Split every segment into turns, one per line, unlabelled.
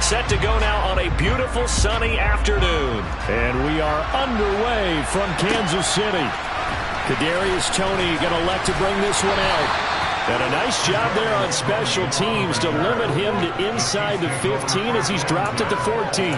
Set to go now on a beautiful sunny afternoon. And we are underway from Kansas City. Kadarius Toney going to elect to bring this one out. And a nice job there on special teams to limit him to inside the 15 as he's dropped it to 14.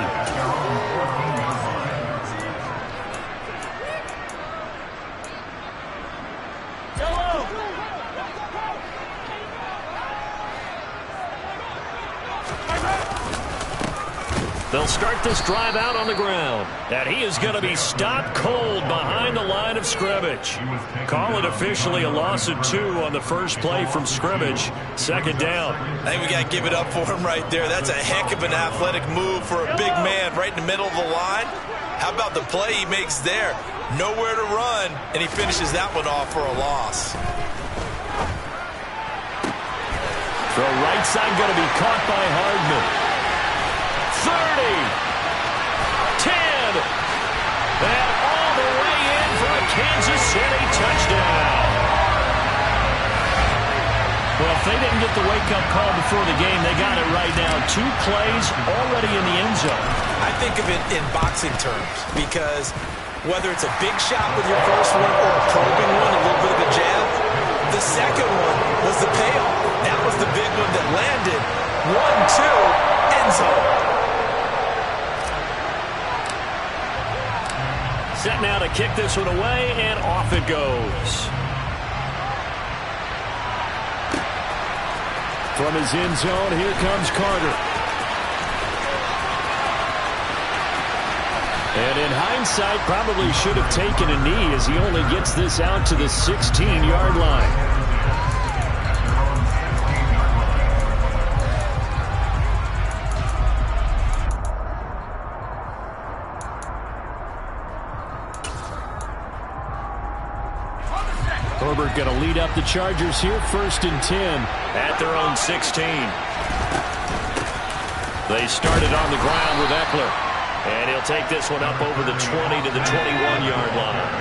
They'll start this drive out on the ground. And he is going to be stopped cold behind the line of scrimmage. Call it officially a loss of 2 on the first play from scrimmage. Second down.
I think we got to give it up for him right there. That's a heck of an athletic move for a big man right in the middle of the line. How about the play he makes there? Nowhere to run, and he finishes that one off for a loss.
Throw right side going to be caught by Hardman. 30, 10, and all the way in for a Kansas City touchdown. Well, if they didn't get the wake-up call before the game, they got it right now. 2 plays already in the end zone.
I think of it in boxing terms because whether it's a big shot with your first one or a probing one, a little bit of a jab, the second one was the payoff. That was the big one that landed. 1-2, end zone.
Set now to kick this one away, and off it goes. From his end zone, here comes Carter. And in hindsight, probably should have taken a knee as he only gets this out to the 16-yard line. Herbert going to lead up the Chargers here, 1st and 10 at their own 16. They started on the ground with Eckler, and he'll take this one up over the 20 to the 21-yard line.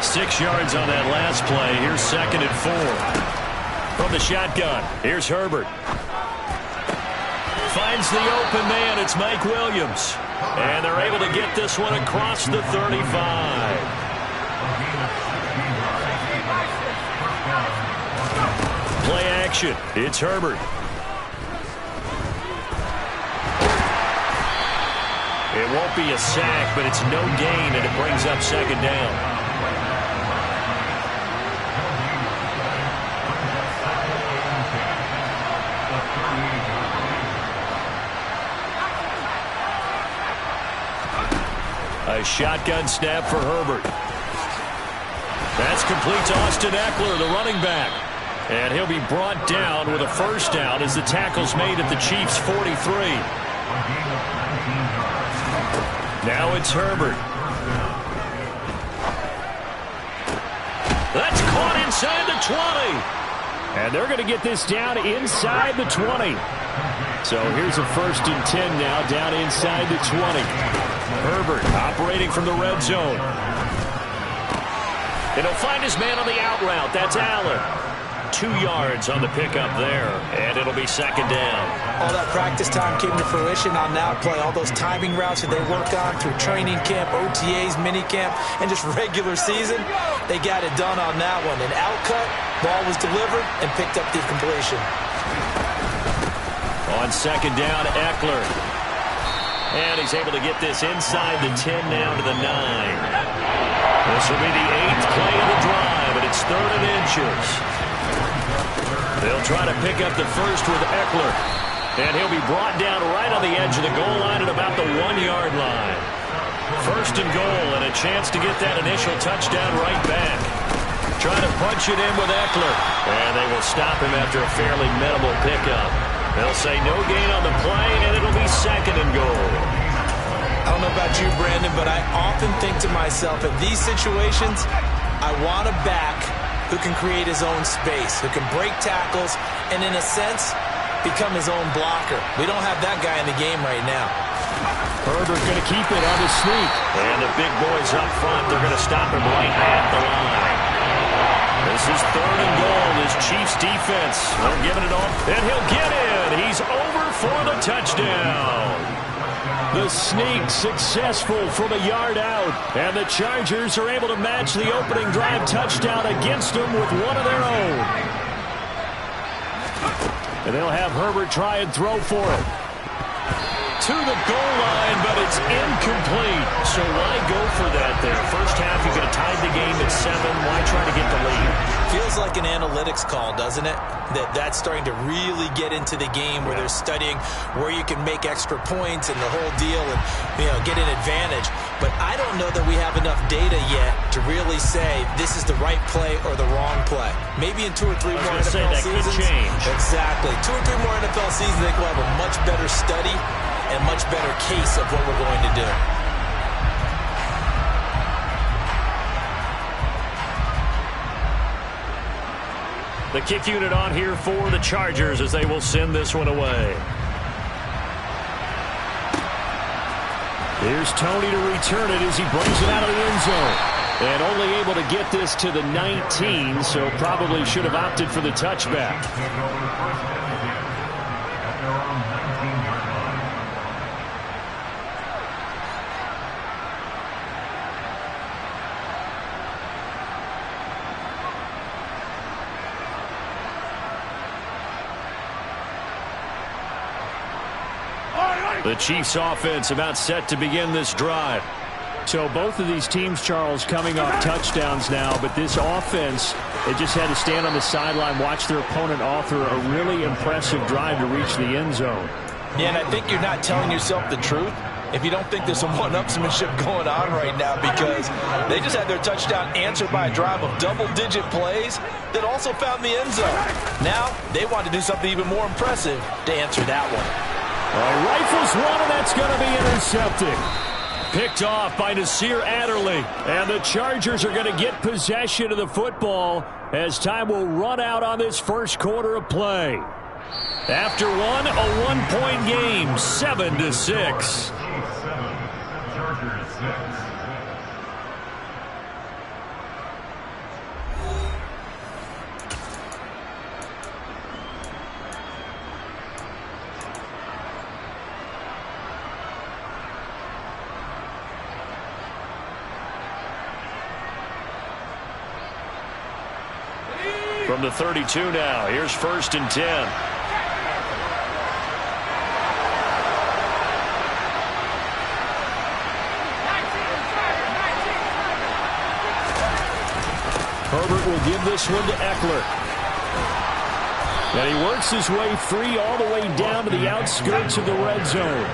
6 yards on that last play. Here's 2nd and 4. From the shotgun, here's Herbert. Finds the open man. It's Mike Williams, and they're able to get this one across the 35. Play action. It's Herbert. It won't be a sack, but it's no gain, and it brings up 2nd down. A shotgun snap for Herbert. That's complete to Austin Eckler, the running back. And he'll be brought down with a 1st down as the tackle's made at the Chiefs' 43. Now it's Herbert. That's caught inside the 20. And they're going to get this down inside the 20. So here's a 1st and 10 now down inside the 20. Herbert operating from the red zone. And he'll find his man on the out route. That's Allen. 2 yards on the pickup there, and it'll be 2nd down.
All that practice time came to fruition on that play. All those timing routes that they worked on through training camp, OTAs, minicamp, and just regular season, they got it done on that one. An out cut, ball was delivered, and picked up the completion.
On 2nd down, Eckler. And he's able to get this inside the 10 now to the 9. This will be the 8th play of the drive, and it's 3rd and inches. They'll try to pick up the first with Eckler. And he'll be brought down right on the edge of the goal line at about the 1-yard line. 1st and goal, and a chance to get that initial touchdown right back. Trying to punch it in with Eckler. And they will stop him after a fairly minimal pickup. They'll say no gain on the play, and it'll be 2nd and goal.
I don't know about you, Brandon, but I often think to myself, in these situations, I want a back who can create his own space, who can break tackles, and in a sense, become his own blocker. We don't have that guy in the game right now.
Herbert going to keep it on his sneak. And the big boys up front, they're going to stop him right at the line. This is 3rd and goal. This Chiefs defense. They're giving it all. And he'll get in. He's over for the touchdown. The sneak successful from a yard out. And the Chargers are able to match the opening drive touchdown against them with one of their own. And they'll have Herbert try and throw for it. To the goal line, but it's incomplete. So why go for that there? First half, you could have tied the game at 7. Why try to get the lead?
Feels like an analytics call, doesn't it? That's starting to really get into the game where they're studying where you can make extra points and the whole deal and, get an advantage. But I don't know that we have enough data yet to really say this is the right play or the wrong play. Maybe in 2 or 3 more NFL seasons.
Could change.
Exactly. 2 or 3 more NFL seasons, I think we'll have a much better study and much better case of what we're going to do.
The kick unit on here for the Chargers as they will send this one away. Here's Tony to return it as he brings it out of the end zone. And only able to get this to the 19, so probably should have opted for the touchback. The Chiefs offense about set to begin this drive. So both of these teams, Charles, coming off touchdowns now, but this offense, they just had to stand on the sideline, watch their opponent author a really impressive drive to reach the end zone.
Yeah, and I think you're not telling yourself the truth if you don't think there's some one-upsmanship going on right now, because they just had their touchdown answered by a drive of double-digit plays that also found the end zone. Now they want to do something even more impressive to answer that one.
Rifles one, and that's going to be intercepted. Picked off by Nasir Adderley. And the Chargers are going to get possession of the football as time will run out on this first quarter of play. After one, a one-point game, 7-6. From the 32 now, here's 1st and 10. Herbert will give this one to Eckler. And he works his way free all the way down to the outskirts of the red zone.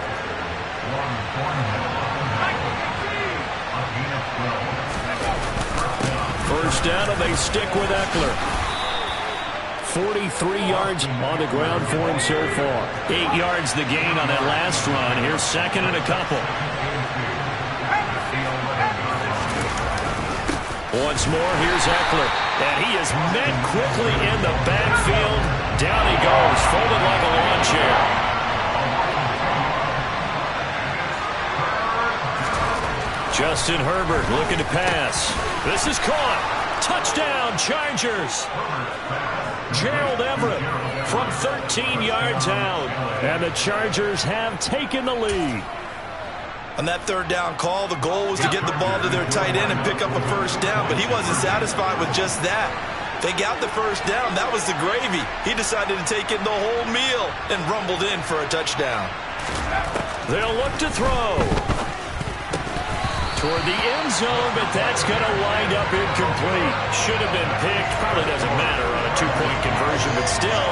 First down, and they stick with Eckler. 43 yards on the ground for him so far. 8 yards the gain on that last run. Here's 2nd and a couple. Once more, here's Eckler. And he is met quickly in the backfield. Down he goes, folded like a lawn chair. Justin Herbert looking to pass. This is caught. Touchdown, Chargers. Gerald Everett from 13 yards out. And the Chargers have taken the lead.
On that 3rd down call, the goal was to get the ball to their tight end and pick up a first down, but he wasn't satisfied with just that. They got the first down. That was the gravy. He decided to take in the whole meal and rumbled in for a touchdown.
They'll look to throw toward the end zone, but that's going to wind up incomplete. Should have been picked. Probably doesn't matter on a 2-point conversion, but still,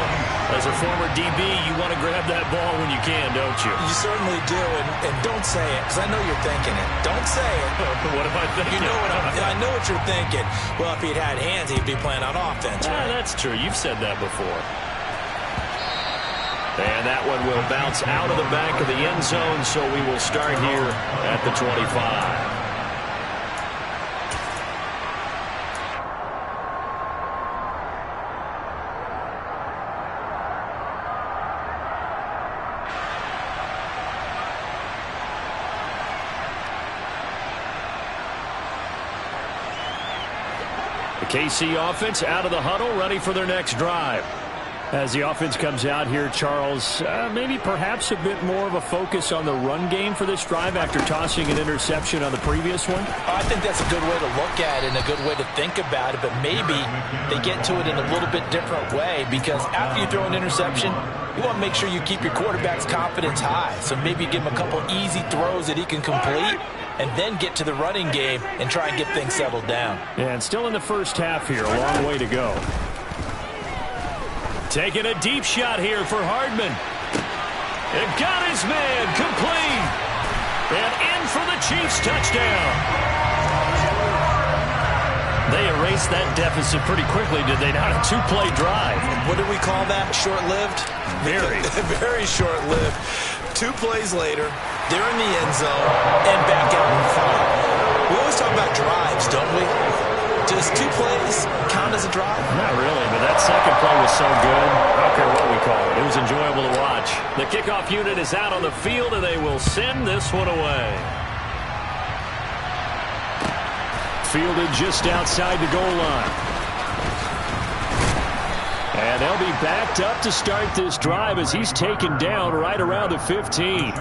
as a former DB, you want to grab that ball when you can, don't you?
You certainly do, and don't say it, because I know you're thinking it. Don't say it.
What am I thinking?
You know I know what you're thinking. Well, if he'd had hands, he'd be playing on offense. Right?
That's true. You've said that before. And that one will bounce out of the back of the end zone, so we will start here at the 25. KC offense out of the huddle, ready for their next drive.
As the offense comes out here, Charles, maybe perhaps a bit more of a focus on the run game for this drive after tossing an interception on the previous one?
I think that's a good way to look at it and a good way to think about it, but maybe they get to it in a little bit different way, because after you throw an interception, you want to make sure you keep your quarterback's confidence high. So maybe you give him a couple easy throws that he can complete and then get to the running game and try and get things settled down.
And still in the first half here, a long way to go.
Taking a deep shot here for Hardman. And got his man complete. And in for the Chiefs touchdown. They erased that deficit pretty quickly, did they not? A two-play drive.
What did we call that? Short-lived?
Very.
Very short-lived. 2 plays later, they're in the end zone and back out in front. We always talk about drives, don't we? Does 2 plays count as a drive?
Not really, but that second play was so good. I don't care what we call it. It was enjoyable to watch. The kickoff unit is out on the field, and they will send this one away.
Fielded just outside the goal line. And they'll be backed up to start this drive as he's taken down right around the 15.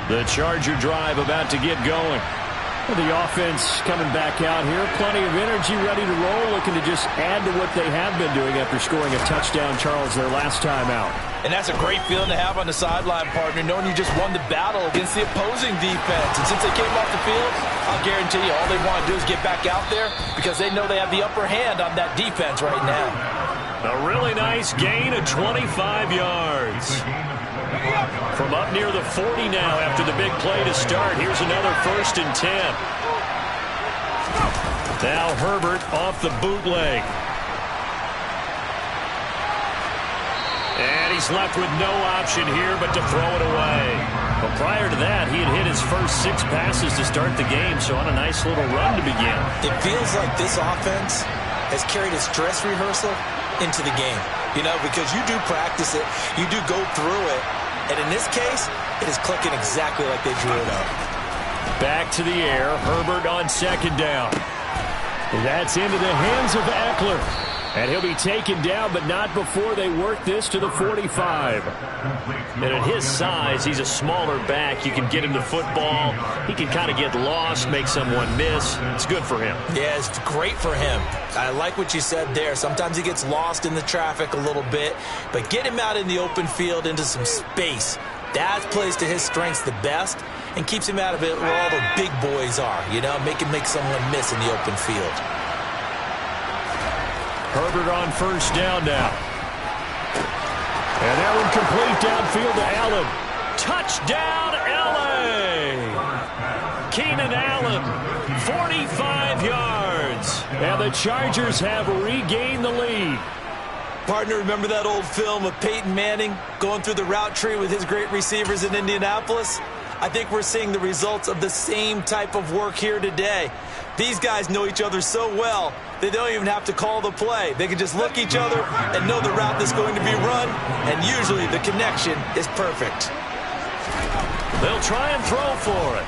The Charger drive about to get going.
The offense coming back out here. Plenty of energy, ready to roll, looking to just add to what they have been doing after scoring a touchdown, Charles, their last time out.
And that's a great feeling to have on the sideline, partner, knowing you just won the battle against the opposing defense. And since they came off the field, I'll guarantee you all they want to do is get back out there because they know they have the upper hand on that defense right now.
A really nice gain of 25 yards. From up near the 40 now after the big play to start. Here's another 1st and 10. Now Herbert off the bootleg. And he's left with no option here but to throw it away. But prior to that, he had hit his first 6 passes to start the game, so on a nice little run to begin.
It feels like this offense has carried its dress rehearsal into the game. You know, because you do practice it, you do go through it, and in this case, it is clicking exactly like they drew it up.
Back to the air, Herbert on 2nd down.
That's into the hands of Eckler. And he'll be taken down, but not before they work this to the 45.
And at his size, he's a smaller back. You can get him the football. He can kind of get lost, make someone miss. It's good for him.
Yeah, it's great for him. I like what you said there. Sometimes he gets lost in the traffic a little bit, but get him out in the open field into some space. That plays to his strengths the best and keeps him out of it where all the big boys are, you know, make someone miss in the open field.
Herbert on 1st down now.
And that one complete downfield to Allen.
Touchdown, L.A. Keenan Allen, 45 yards.
And the Chargers have regained the lead.
Partner, remember that old film of Peyton Manning going through the route tree with his great receivers in Indianapolis? I think we're seeing the results of the same type of work here today. These guys know each other so well, they don't even have to call the play. They can just look each other and know the route that's going to be run, and usually the connection is perfect.
They'll try and throw for it.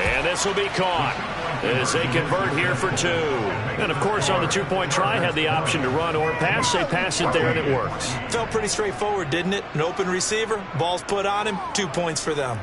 And this will be caught as they convert here for 2. And, of course, on the 2-point try, had the option to run or pass. They pass it there, and it works.
Felt pretty straightforward, didn't it? An open receiver, ball's put on him, 2 points for them.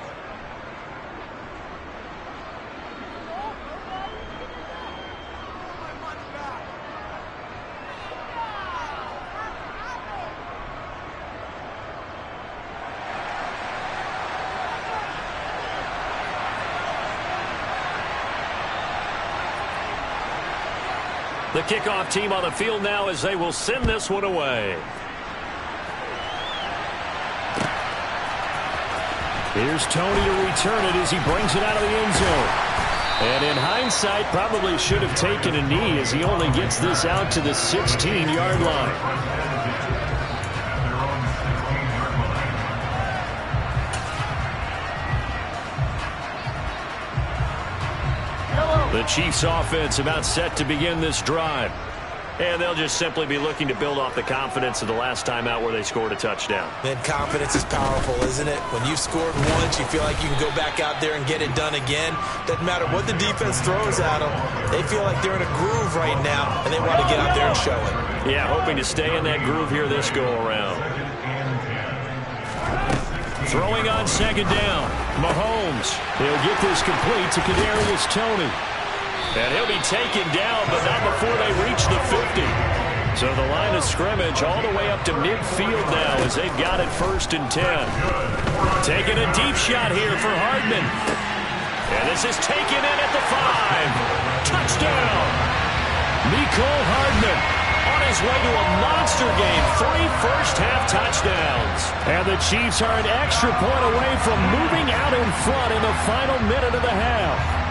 The kickoff team on the field now as they will send this one away.
Here's Tony to return it as he brings it out of the end zone. And in hindsight, probably should have taken a knee as he only gets this out to the 16-yard line. The Chiefs offense about set to begin this drive.
And they'll just simply be looking to build off the confidence of the last time out where they scored a touchdown.
Then confidence is powerful, isn't it? When you've scored once, you feel like you can go back out there and get it done again. Doesn't matter what the defense throws at them. They feel like they're in a groove right now, and they want to get out there and show it.
Yeah, hoping to stay in that groove here this go-around.
Throwing on second down. Mahomes. He'll get this complete to Kadarius Toney.
And he'll be taken down, but not before they reach the 50. So the line of scrimmage all the way up to midfield now as they've got it 1st and 10. Taking a deep shot here for Hardman. And this is taken in at the 5. Touchdown! Mecole Hardman on his way to a monster game. 3 first-half touchdowns.
And the Chiefs are an extra point away from moving out in front in the final minute of the half.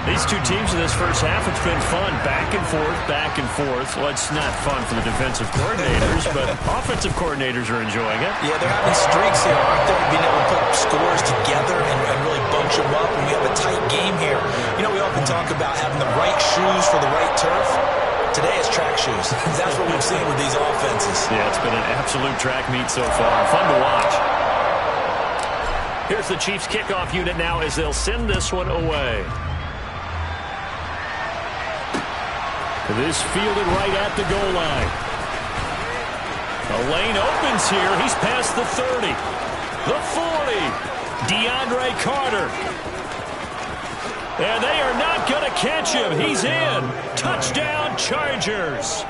These two teams in this first half, it's been fun. Back and forth, back and forth. Well, it's not fun for the defensive coordinators, but offensive coordinators are enjoying it.
Yeah, they're having streaks here, aren't they? Being able to put scores together and really bunch them up, and we have a tight game here. You know, we often talk about having the right shoes for the right turf. Today it's track shoes. That's what we've seen with these offenses.
Yeah, it's been an absolute track meet so far. Fun to watch. Here's the Chiefs kickoff unit now as they'll send this one away.
This fielded right at the goal line.
A lane opens here. He's past the 30. The 40. DeAndre Carter. And they are not going to catch him. He's in. Touchdown, Chargers.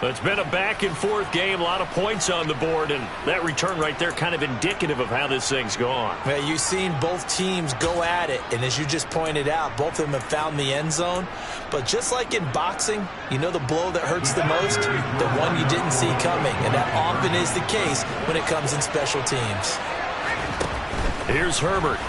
It's been a back-and-forth game, a lot of points on the board, and that return right there kind of indicative of how this thing's gone.
Well, you've seen both teams go at it, and as you just pointed out, both of them have found the end zone. But just like in boxing, you know the blow that hurts the most? The one you didn't see coming, and that often is the case when it comes in special teams.
Here's Herbert.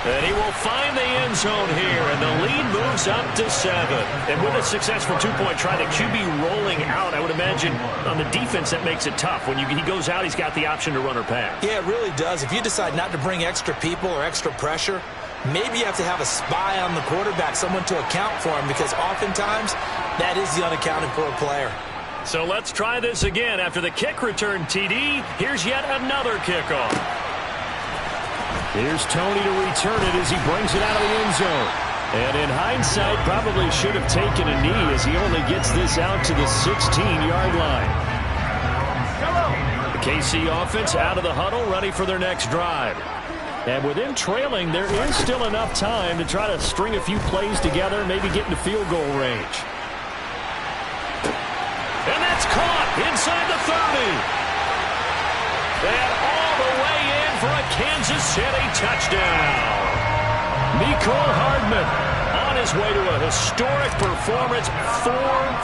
And he will find the end zone here, and the lead moves up to 7. And with a successful two-point try, the QB rolling out, I would imagine on the defense that makes it tough. When he goes out, he's got the option to run or pass.
Yeah, it really does. If you decide not to bring extra people or extra pressure, maybe you have to have a spy on the quarterback, someone to account for him, because oftentimes that is the unaccounted for player.
So let's try this again. After the kick return, TD, here's yet another kickoff.
Here's Toney to return it as he brings it out of the end zone. And in hindsight, probably should have taken a knee as he only gets this out to the 16-yard line. The KC offense out of the huddle, ready for their next drive. And with them trailing, there is still enough time to try to string a few plays together, maybe get into field goal range.
And that's caught inside the 30. And all the way in for a Kansas City touchdown. Mecole Hardman on his way to a historic performance, 4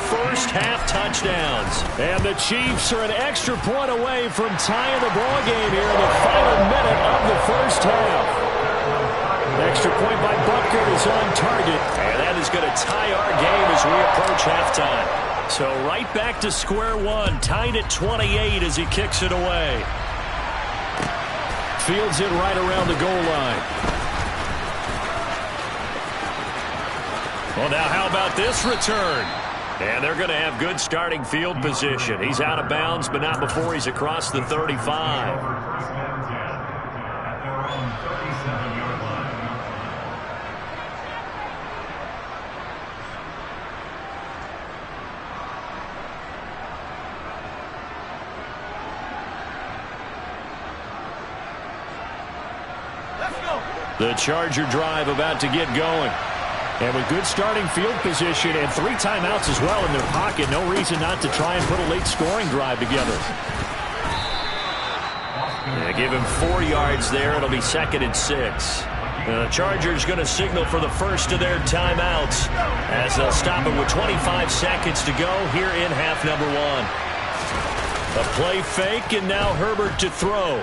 first-half touchdowns.
And the Chiefs are an extra point away from tying the ball game here in the final minute of the first half. Extra point by Butker is on target.
And that is going to tie our game as we approach halftime. So right back to square one, tied at 28 as he kicks it away.
Fields it right around the goal line.
Well, now how about this return? And they're going to have good starting field position. He's out of bounds, but not before he's across the 35.
The Charger drive about to get going. And with good starting field position and 3 timeouts as well in their pocket, no reason not to try and put a late scoring drive together.
Yeah, give him 4 yards there. It'll be 2nd and 6. The Chargers going to signal for the first of their timeouts as they'll stop it with 25 seconds to go here in half number 1. A play fake, and now Herbert to throw.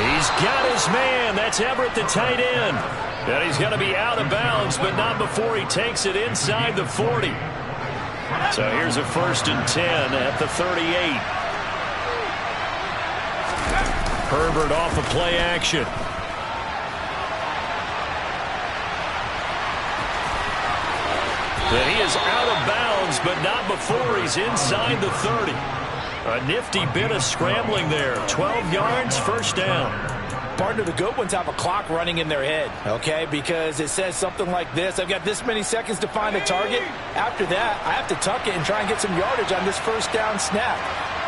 He's got his man. That's Everett, the tight end. And he's going to be out of bounds, but not before he takes it inside the 40. So here's a 1st and 10 at the 38.
Herbert off of play action. And he is out of bounds, but not before he's inside the 30. A nifty bit of scrambling there. 12 yards, first down.
Partner, the good ones have a clock running in their head, okay? Because it says something like this: I've got this many seconds to find a target. After that, I have to tuck it and try and get some yardage on this first down snap.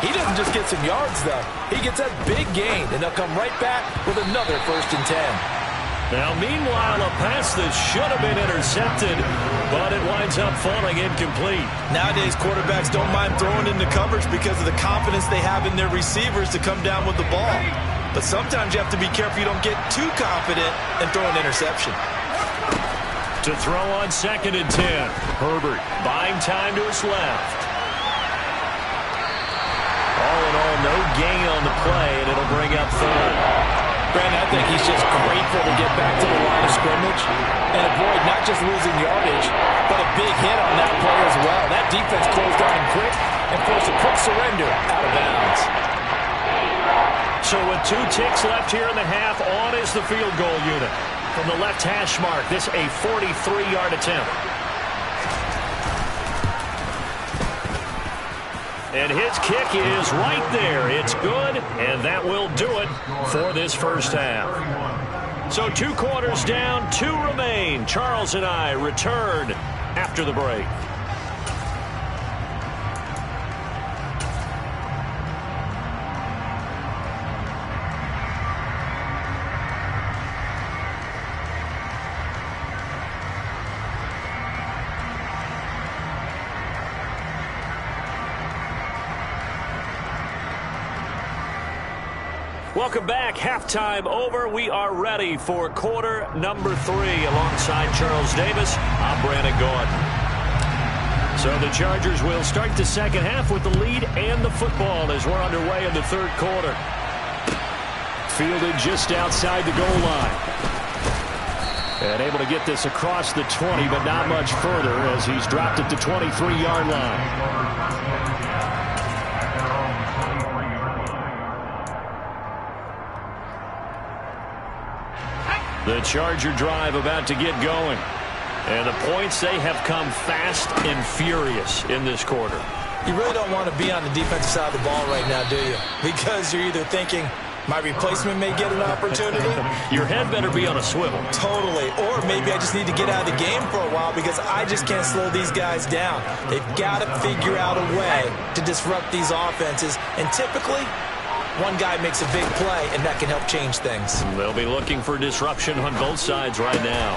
He doesn't just get some yards, though. He gets a big gain, and they'll come right back with another 1st and 10.
Now, meanwhile, a pass that should have been intercepted, but it winds up falling incomplete.
Nowadays, quarterbacks don't mind throwing into coverage because of the confidence they have in their receivers to come down with the ball. But sometimes you have to be careful you don't get too confident and throw an interception.
To throw on 2nd and 10. Herbert buying time to his left. All in all, no gain on the play, and it'll bring up 3rd.
Brandon, I think he's just grateful to get back to the line of scrimmage and avoid not just losing yardage, but a big hit on that play as well. That defense closed on him quick and forced a quick surrender out of bounds.
So with 2 ticks left here in the half, on is the field goal unit. From the left hash mark, this a 43-yard attempt. And his kick is right there. It's good, and that will do it for this first half. So 2 quarters down, 2 remain. Charles and I return after the break. Welcome back. Halftime over. We are ready for quarter number 3. Alongside Charles Davis, I'm Brandon Gaudin. So the Chargers will start the second half with the lead and the football as we're underway in the 3rd quarter. Fielded just outside the goal line. And able to get this across the 20, but not much further as he's dropped at the 23-yard line. The Charger drive about to get going. And the points, they have come fast and furious in this quarter.
You really don't want to be on the defensive side of the ball right now, do you? Because you're either thinking, my replacement may get an opportunity.
Your head better be on a swivel.
Totally. Or maybe I just need to get out of the game for a while because I just can't slow these guys down. They've got to figure out a way to disrupt these offenses. And typically, one guy makes a big play, and that can help change things.
They'll be looking for disruption on both sides right now.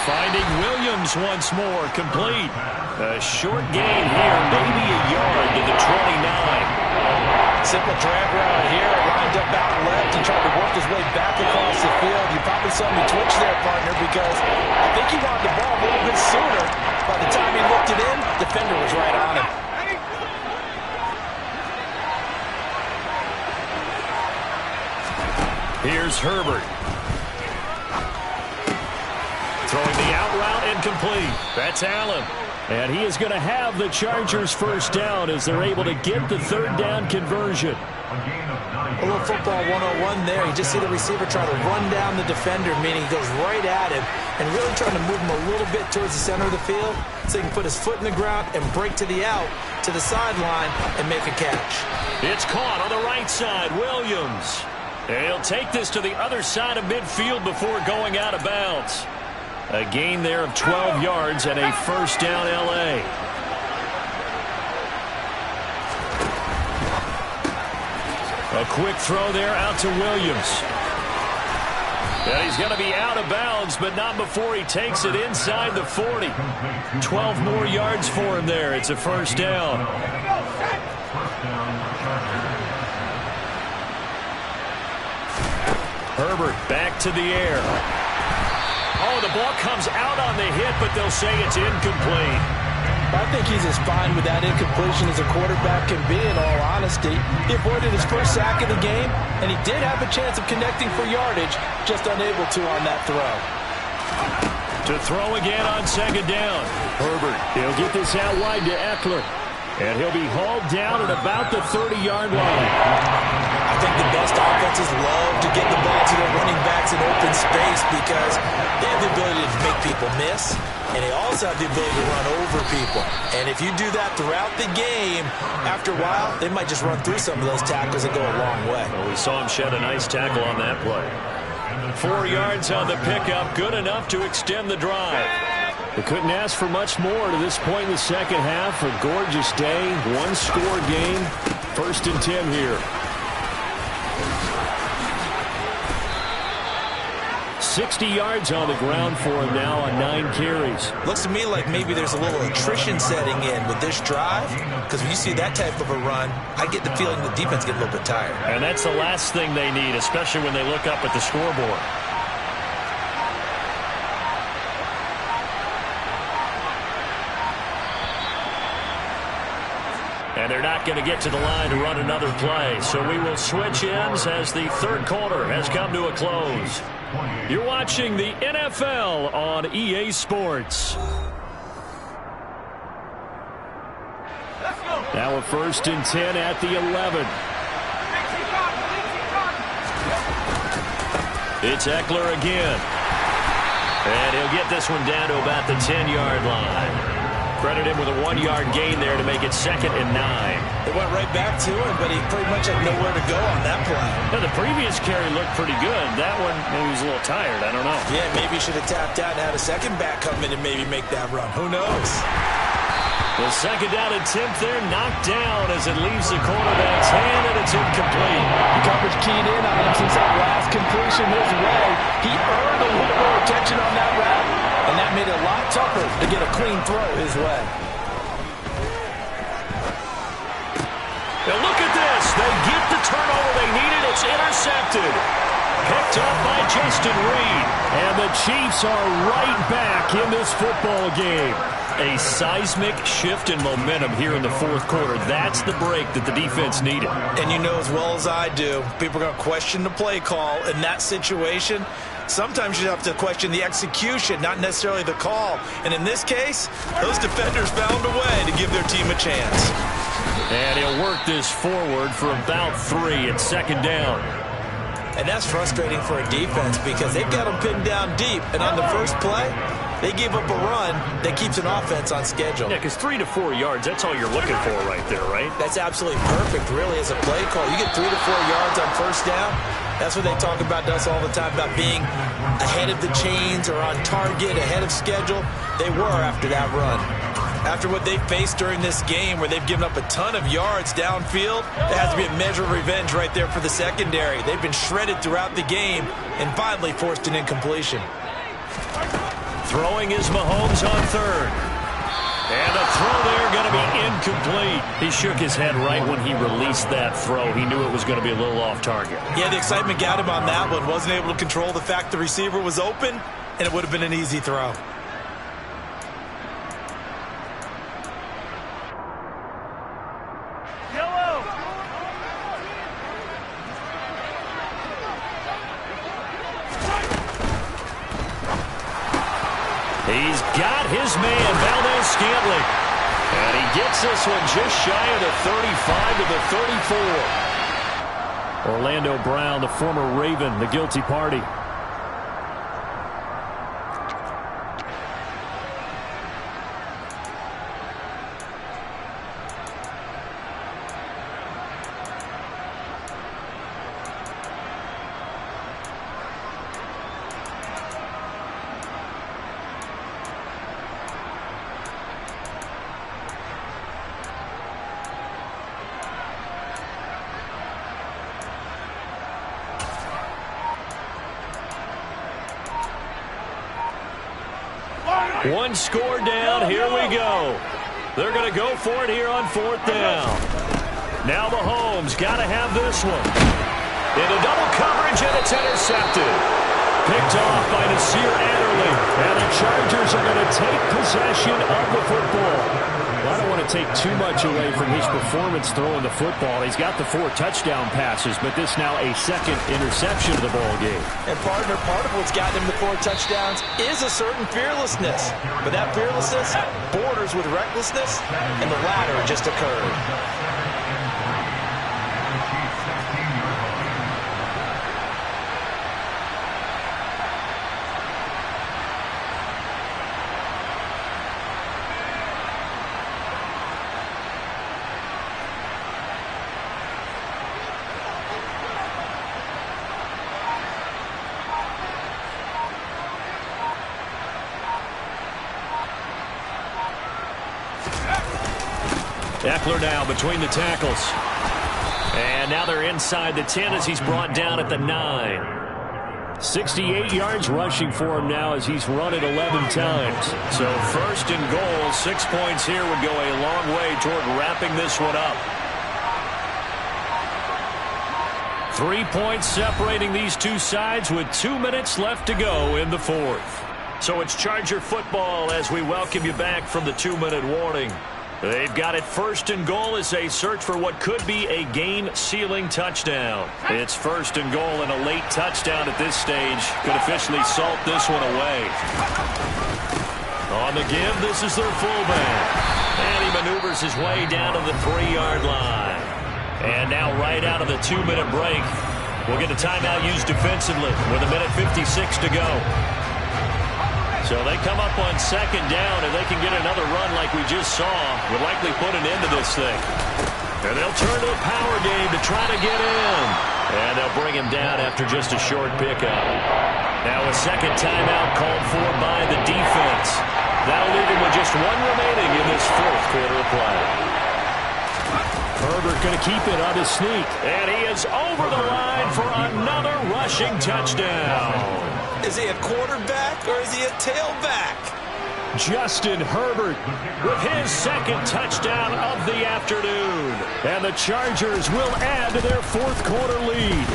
Finding Williams once more, complete. A short gain here, maybe a yard to the 29.
Simple drag route here, lined up out left. He tried to work his way back across the field. You probably saw me twitch there, partner, because I think he wanted the ball a little bit sooner. By the time he looked it in, the defender was right on him.
Here's Herbert. Throwing the out route incomplete. That's Allen. And he is going to have the Chargers first down as they're able to get the 3rd down conversion.
A little football 101 there. You just see the receiver try to run down the defender, meaning he goes right at him and really trying to move him a little bit towards the center of the field so he can put his foot in the ground and break to the out, to the sideline, and make a catch.
It's caught on the right side. Williams. And he'll take this to the other side of midfield before going out of bounds. A gain there of 12 yards and a first down L.A. A quick throw there out to Williams. And he's going to be out of bounds, but not before he takes it inside the 40. 12 more yards for him there. It's a first down. Herbert back to the air. Oh, the ball comes out on the hit, but they'll say it's incomplete.
I think he's as fine with that incompletion as a quarterback can be, in all honesty. He avoided his first sack of the game, and he did have a chance of connecting for yardage, just unable to on that throw.
To throw again on 2nd down. Herbert, he'll get this out wide to Eckler. And he'll be hauled down at about the 30-yard line.
I think the best offenses love to get the ball to their running backs in open space because they have the ability to make people miss, and they also have the ability to run over people. And if you do that throughout the game, after a while, they might just run through some of those tackles and go a long way.
Well, we saw him shed a nice tackle on that play. 4 yards on the pickup, good enough to extend the drive.
They couldn't ask for much more to this point in the second half. A gorgeous day, one-score game. 1st and 10 here. 60 yards on the ground for him now on 9 carries.
Looks to me like maybe there's a little attrition setting in with this drive, because when you see that type of a run, I get the feeling the defense get a little bit tired.
And that's the last thing they need, especially when they look up at the scoreboard. And they're not going to get to the line to run another play. So we will switch ends as the 3rd quarter has come to a close. You're watching the NFL on EA Sports.
Now a 1st and 10 at the 11.
It's Eckler again. And he'll get this one down to about the 10-yard line. Credit him with a 1-yard gain there to make it 2nd and 9.
They went right back to him, but he pretty much had nowhere to go on that play.
Yeah, the previous carry looked pretty good. That one, maybe he was a little tired. I don't know.
Yeah, maybe he should have tapped out and had a second back come in and maybe make that run. Who knows?
The 2nd down attempt there knocked down as it leaves the cornerback's hand, and it's incomplete.
The coverage keyed in on him since that last completion his way. He earned a little more attention on that route, and that made it a lot tougher to get a clean throw his way.
Now look at this. They get the turnover they needed. It's intercepted. Picked up by Justin Reed.
And the Chiefs are right back in this football game.
A seismic shift in momentum here in the 4th quarter. That's the break that the defense needed.
And you know as well as I do, people are going to question the play call in that situation. Sometimes you have to question the execution, not necessarily the call. And in this case, those defenders found a way to give their team a chance.
And he'll work this forward for about 3 at 2nd down.
And that's frustrating for a defense because they've got them pinned down deep. And on the first play, they gave up a run that keeps an offense on schedule.
Yeah, because 3 to 4 yards, that's all you're looking for right there, right?
That's absolutely perfect, really, as a play call. You get 3 to 4 yards on 1st down. That's what they talk about to us all the time, about being ahead of the chains or on target, ahead of schedule. They were after that run. After what they faced during this game where they've given up a ton of yards downfield, there has to be a measure of revenge right there for the secondary. They've been shredded throughout the game and finally forced an incompletion.
Throwing is Mahomes on 3rd. And the throw there going to be incomplete. He shook his head right when he released that throw. He knew it was going to be a little off target.
Yeah, the excitement got him on that one. Wasn't able to control the fact the receiver was open, and it would have been an easy throw.
He's got his man, Valdes-Scantling. And he gets this one just shy of the 35 to the 34.
Orlando Brown, the former Raven, the guilty party.
One score down. Here we go. They're going to go for it here on 4th down. Now Mahomes got to have this one. Into double coverage, and it's intercepted. Picked off by Nasir Adderley. And the Chargers are going to
take possession of the football. Well, I don't want to take too much away from his performance throwing the football. He's got the 4 touchdown passes, but this now a second interception of the ball game.
And partner, part of what's gotten him the 4 touchdowns is a certain fearlessness. But that fearlessness borders with recklessness, and the latter just occurred.
Ekeler now between the tackles. And now they're inside the 10 as he's brought down at the 9.
68 yards rushing for him now as he's run it 11 times.
So first and goal, 6 points here would go a long way toward wrapping this one up. 3 points separating these two sides with 2 minutes left to go in the fourth. So it's Charger football as we welcome you back from the 2-minute warning. They've got it first and goal as they search for what could be a game-sealing touchdown. It's first and goal, and a late touchdown at this stage could officially salt this one away. On the give, this is their fullback. And he maneuvers his way down to the 3-yard line. And now right out of the 2-minute break, we'll get a timeout used defensively with 1:56 to go. So they come up on second down, and they can get another run like we just saw. Would likely put an end to this thing. And they'll turn to a power game to try to get in. And they'll bring him down after just a short pickup. Now a second timeout called for by the defense. That'll leave him with just 1 remaining in this fourth quarter of play.
Herbert going to keep it on his sneak.
And he is over the line for another rushing touchdown.
Is he a quarterback or is he a tailback?
Justin Herbert
with his second touchdown of the afternoon.
And the Chargers will add to their fourth quarter lead.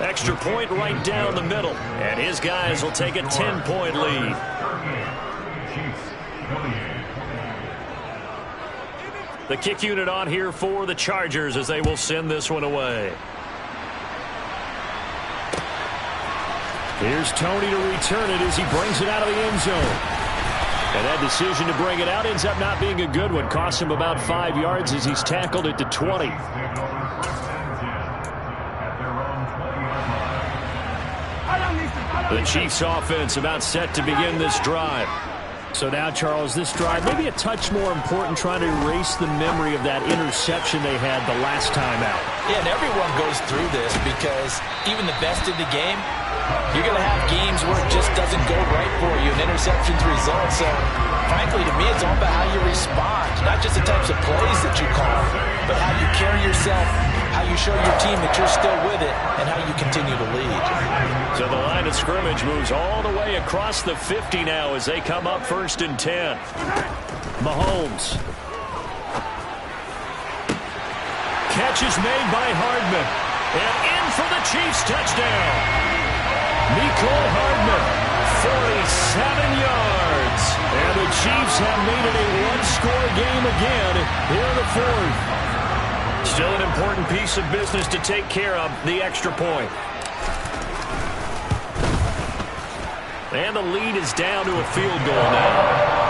Extra point right down the middle. And his guys will take a 10-point lead. The kick unit on here for the Chargers as they will send this one away.
Here's Tony to return it as he brings it out of the end zone. And that decision to bring it out ends up not being a good one. Costs him about 5 yards as he's tackled at the 20.
The Chiefs offense about set to begin this drive.
So now, Charles, this drive maybe a touch more important, trying to erase the memory of that interception they had the last time out.
Yeah, and everyone goes through this because even the best in the game, you're going to have games where it just doesn't go right for you, and interceptions result. So, frankly, to me, it's all about how you respond, not just the types of plays that you call, but how you carry yourself, how you show your team that you're still with it, and how you continue to lead.
So the line of scrimmage moves all the way across the 50 now as they come up first and 10.
Mahomes.
Catch is made by Hardman. And in for the Chiefs touchdown. Mecole Hardman, 47 yards.
And the Chiefs have made it a one-score game again here in the fourth.
Still an important piece of business to take care of, the extra point. And the lead is down to a field goal now.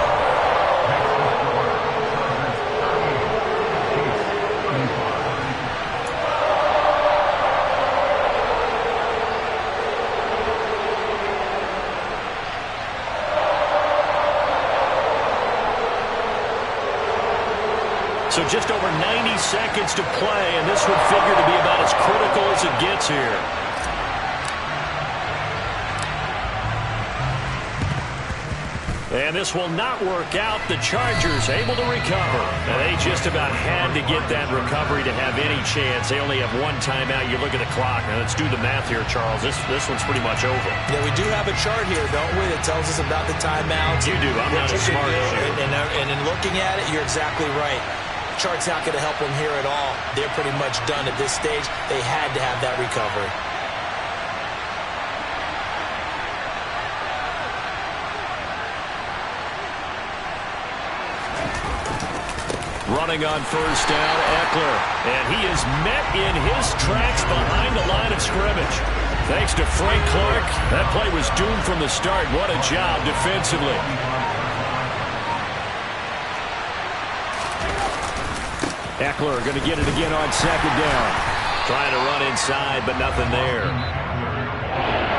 So just over 90 seconds to play, and this would figure to be about as critical as it gets here. And this will not work out. The Chargers able to recover. And they just about had to get that recovery to have any chance. They only have one timeout. You look at the clock. Now let's do the math here, Charles. This one's pretty much over.
Yeah, we do have a chart here, don't we, that tells us about the timeouts.
You do. I'm not as smart as you.
And in looking at it, you're exactly right. Chart's not going to help them here at all. They're pretty much done at this stage. They had to have that recovery.
Running on first down, Eckler. And he is met in his tracks behind the line of scrimmage. Thanks to Frank Clark, that play was doomed from the start. What a job defensively.
Eckler going to get it again on second down.
Trying to run inside, but nothing there.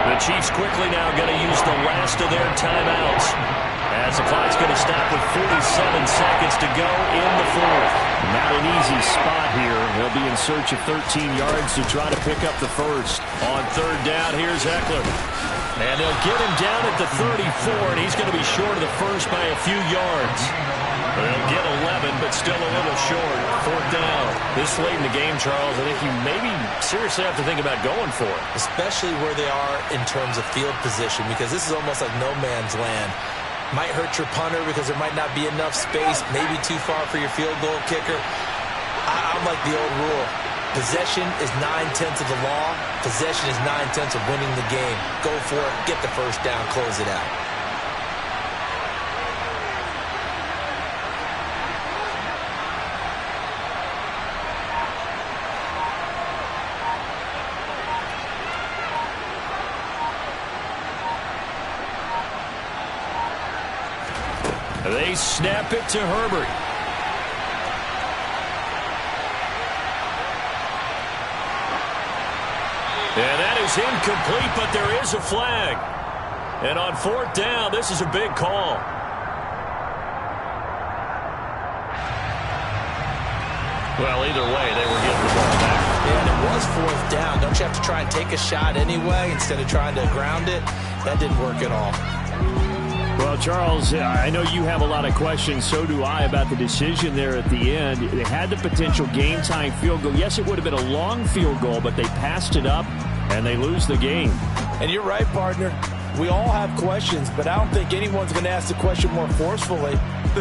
The Chiefs quickly now going to use the last of their timeouts, as the clock's going to stop with 47 seconds to go in the fourth.
Not an easy spot here. They'll be in search of 13 yards to try to pick up the first.
On third down, here's Eckler. And they'll get him down at the 34, and he's going to be short of the first by a few yards. They'll get 11, but still a little short. Fourth down. This late in the game, Charles, I think you maybe seriously have to think about going for it.
Especially where they are in terms of field position, because this is almost like no man's land. Might hurt your punter because there might not be enough space, maybe too far for your field goal kicker. I'm like the old rule. Possession is 9/10 of the law. Possession is 9/10 of winning the game. Go for it. Get the first down. Close it out.
They snap it to Herbert. And that is incomplete, but there is a flag. And on fourth down, this is a big call. Well, either way, they were getting the ball back.
Yeah, and it was fourth down. Don't you have to try and take a shot anyway instead of trying to ground it? That didn't work at all.
Well, Charles, I know you have a lot of questions. So do I about the decision there at the end. They had the potential game-tying field goal. Yes, it would have been a long field goal, but they passed it up, and they lose the game.
And you're right, partner. We all have questions, but I don't think anyone's going to ask the question more forcefully